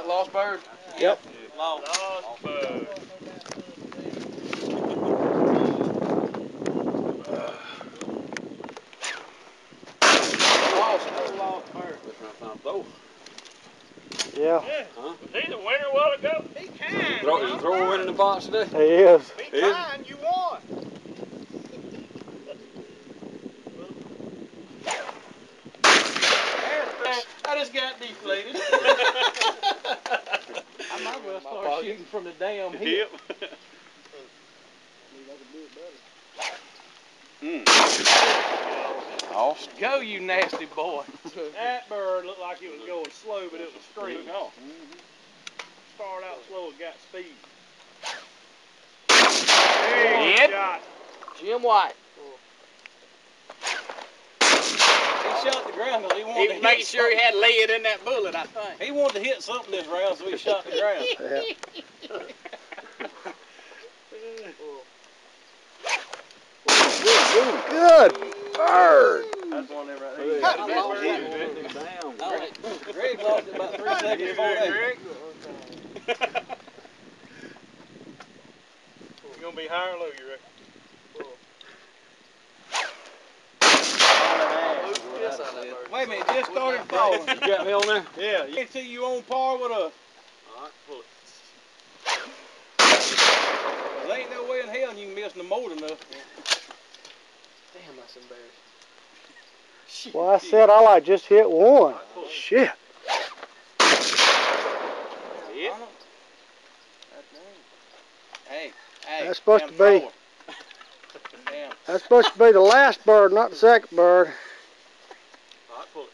Lost bird? Yep. Lost bird. Lost bird. Yeah. Huh? Was he the winner a while ago? He can. Is the thrower winning the box today? He is. Be kind, you won. I just got deflated. I might as well start shooting from the damn hip. Awesome. Go, you nasty boy. That bird looked like it was going slow, but it was straight. Started out slow and got speed. Hit. Shot. Jim White. He shot the ground because he wanted to Make sure he had lead in that bullet, I think. He wanted to hit something this round, so he shot the ground. Yeah. Good bird. That's one there right there. Greg lost it about 3 seconds before that. You gonna be higher or low, you reckon? Wait a minute, just started falling. You got me on there? Yeah. You can't see you on par with us. Alright, pull it. There ain't no way in hell you can miss no more than us. Damn, that's embarrassing. Well, I said all I just hit one. Shit. Hey, That's supposed to be. Damn. That's supposed to be the last bird, not the second bird. Alright, pull it.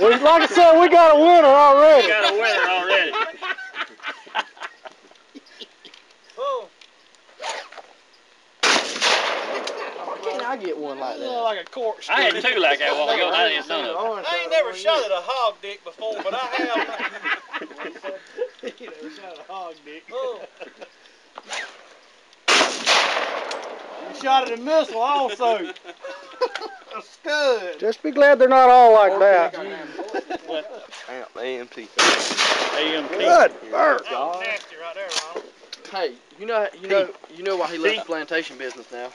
Well, like I said, we got a winner already. Got a winner already. Oh. I get one like that. Like a corkscrew. I had two like that while ago. I didn't son of I ain't never shot at a hog dick before, but I have. You never shot at a hog dick. Oh. You shot at a missile also. A scud. Just be glad they're not all like that. AMP. AMP. Good bird. That was nasty right there, Ronald. Hey, you know why he left the plantation business now?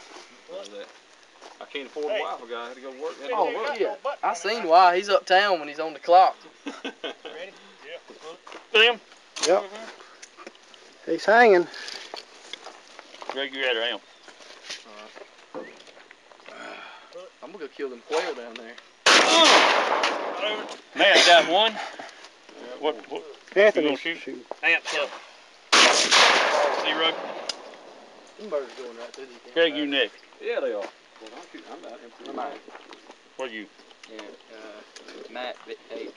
I can't afford a wife, guy. I had to go work. Oh, yeah. I seen why. He's uptown when he's on the clock. Ready? Yeah. Him? Yep. He's hanging. Greg, you ready, Ram? I'm gonna go kill them quail down there. Man, got one. What? Anthony, You gonna shoot? Amps up. 0. Them birds going right through these. Greg, you next. Yeah, they are. Well, I'm out. What you? Yeah, Matt H.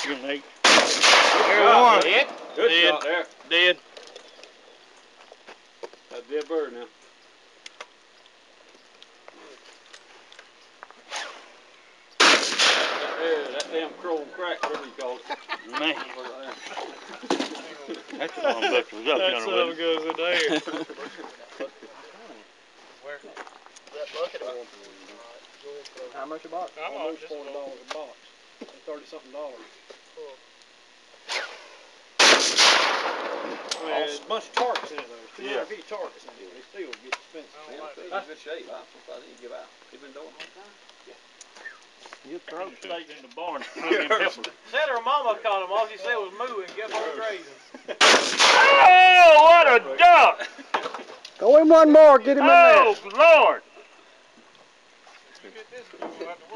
You Nate. There one. Hit. Good Dead. shot there. Dead. That's a dead bird now. That damn crow and crack, whatever you call it. Man. That son of a bitch was up yonder with it. goes in there. Where? That bucket of one. How much a box? Almost $40 a box. $30-something. There's a bunch of targets in it though. 250 targets in it. They still get expensive. That's good shape. I didn't give out. You've been doing all the time? You throw steak in the barn. Said her mama caught him. All she said was moo and give her grazing. Oh, what a duck! Throw him one more. Get him in there. Oh, Lord!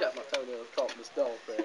Got my toenails caught in this dog bag.